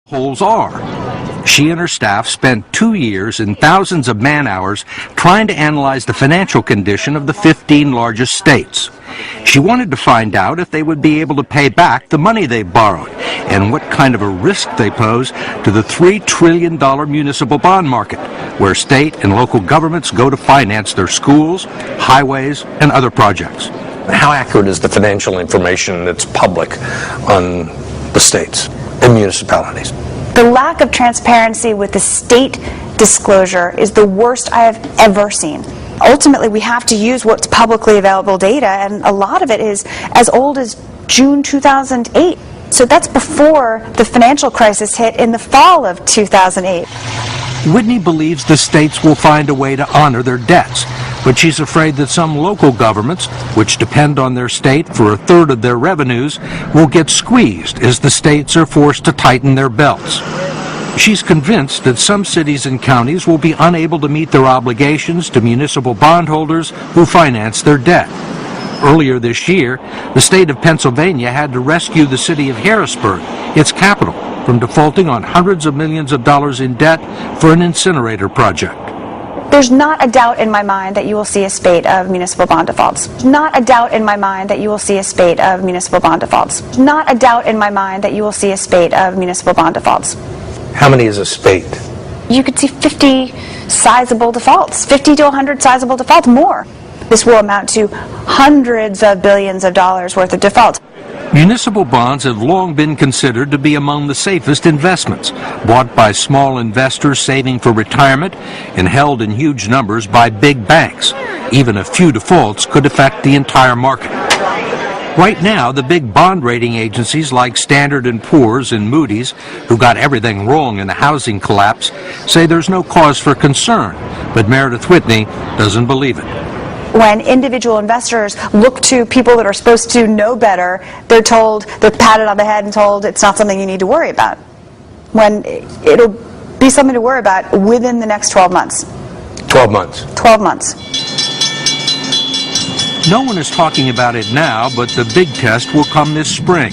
Holes are. She and her staff spent 2 years and thousands of man-hours trying to analyze the financial condition of the 15 largest states. She wanted to find out if they would be able to pay back the money they borrowed and what kind of a risk they pose to the $3 trillion municipal bond market, where state and local governments go to finance their schools, highways, and other projects. How accurate is the financial information that's public on the states and municipalities? The lack of transparency with the state disclosure is the worst I have ever seen. Ultimately, we have to use what's publicly available data, and a lot of it is as old as June 2008. So that's before the financial crisis hit in the fall of 2008. Whitney believes the states will find a way to honor their debts, but she's afraid that some local governments, which depend on their state for a third of their revenues, will get squeezed as the states are forced to tighten their belts. She's convinced that some cities and counties will be unable to meet their obligations to municipal bondholders who finance their debt. Earlier this year, the state of Pennsylvania had to rescue the city of Harrisburg, its capital, from defaulting on hundreds of millions of dollars in debt for an incinerator project. There's not a doubt in my mind that you will see a spate of municipal bond defaults. Not a doubt in my mind that you will see a spate of municipal bond defaults. Not a doubt in my mind that you will see a spate of municipal bond defaults. How many is a spate? You could see 50 sizable defaults, 50 to 100 sizable defaults, more. This will amount to hundreds of billions of dollars worth of defaults. Municipal bonds have long been considered to be among the safest investments, bought by small investors saving for retirement and held in huge numbers by big banks. Even a few defaults could affect the entire market. Right now, the big bond rating agencies like Standard & Poor's and Moody's, who got everything wrong in the housing collapse, say there's no cause for concern, but Meredith Whitney doesn't believe it. When individual investors look to people that are supposed to know better, they're patted on the head and told it's not something you need to worry about, when it'll be something to worry about within the next 12 months. 12 months. 12 months. No one is talking about it now, but the big test will come this spring.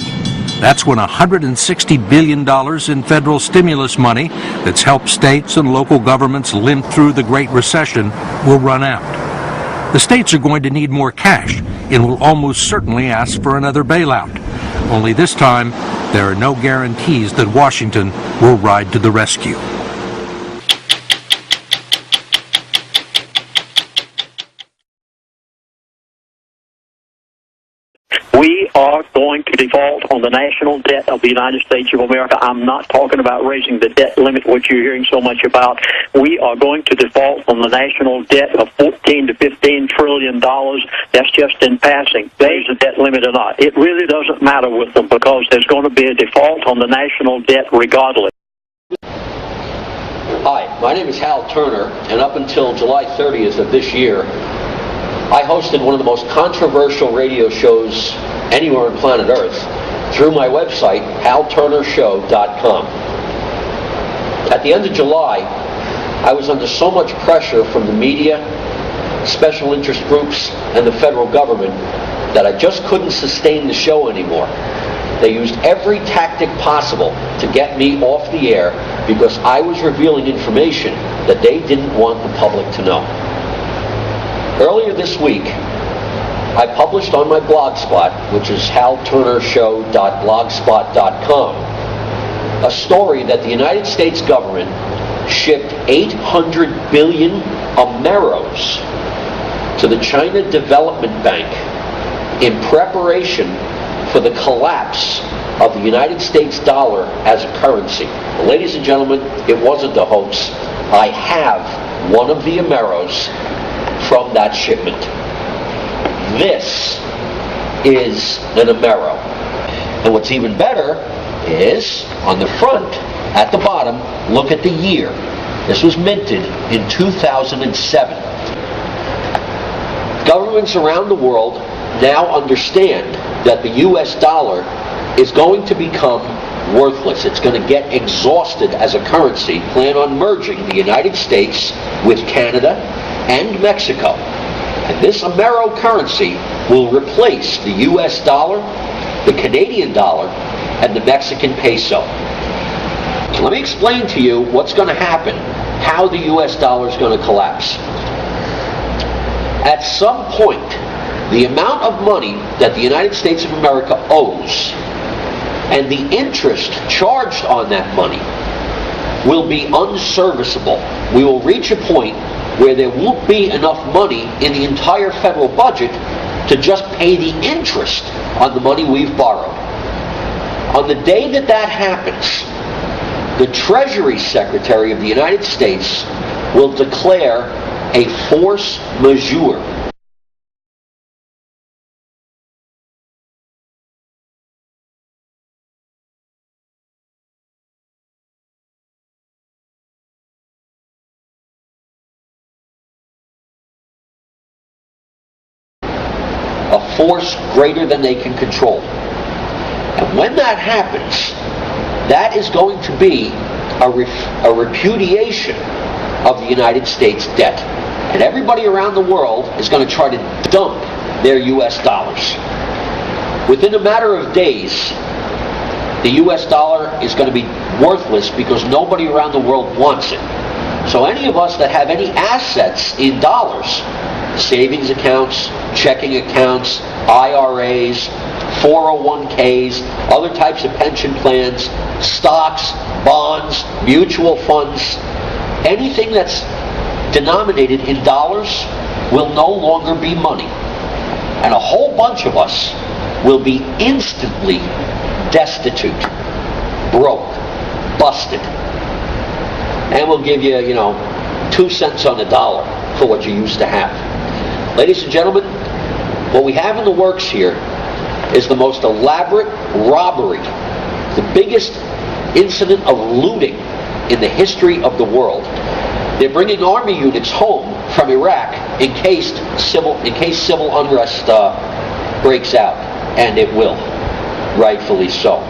That's when $160 billion in federal stimulus money that's helped states and local governments limp through the Great Recession will run out. The states are going to need more cash and will almost certainly ask for another bailout. Only this time, there are no guarantees that Washington will ride to the rescue. We are going to default on the national debt of the United States of America. I'm not talking about raising the debt limit, which you're hearing so much about. We are going to default on the national debt of $14 to $15 trillion. That's just in passing. Raise the debt limit or not. It really doesn't matter with them because there's going to be a default on the national debt regardless. Hi, my name is Hal Turner, and up until July 30th of this year, I hosted one of the most controversial radio shows anywhere on planet Earth through my website, halturnershow.com. At the end of July, I was under so much pressure from the media, special interest groups, and the federal government that I just couldn't sustain the show anymore. They used every tactic possible to get me off the air because I was revealing information that they didn't want the public to know. Earlier this week, I published on my blogspot, which is halturnershow.blogspot.com, a story that the United States government shipped 800 billion Ameros to the China Development Bank in preparation for the collapse of the United States dollar as a currency. Ladies and gentlemen, it wasn't a hoax. I have one of the Ameros from that shipment. This is an Amero. And what's even better is, on the front, at the bottom, look at the year. This was minted in 2007. Governments around the world now understand that the US dollar is going to become worthless. It's going to get exhausted as a currency. Plan on merging the United States with Canada and Mexico. And this Amero currency will replace the US dollar, the Canadian dollar, and the Mexican peso. Let me explain to you what's going to happen, how the U.S. dollar is going to collapse. At some point, the amount of money that the United States of America owes and the interest charged on that money will be unserviceable. We will reach a point where there won't be enough money in the entire federal budget to just pay the interest on the money we've borrowed. On the day that that happens, the Treasury Secretary of the United States will declare a force majeure. A force greater than they can control. And when that happens, that is going to be a repudiation of the United States debt. And everybody around the world is going to try to dump their U.S. dollars. Within a matter of days, the U.S. dollar is going to be worthless because nobody around the world wants it. So any of us that have any assets in dollars, savings accounts, checking accounts, IRAs, 401ks, other types of pension plans, stocks, bonds, mutual funds, anything that's denominated in dollars will no longer be money. And a whole bunch of us will be instantly destitute, broke, busted. And we'll give you, 2 cents on the dollar for what you used to have. Ladies and gentlemen, what we have in the works here is the most elaborate robbery, the biggest incident of looting in the history of the world. They're bringing army units home from Iraq in case civil unrest breaks out, and it will, rightfully so.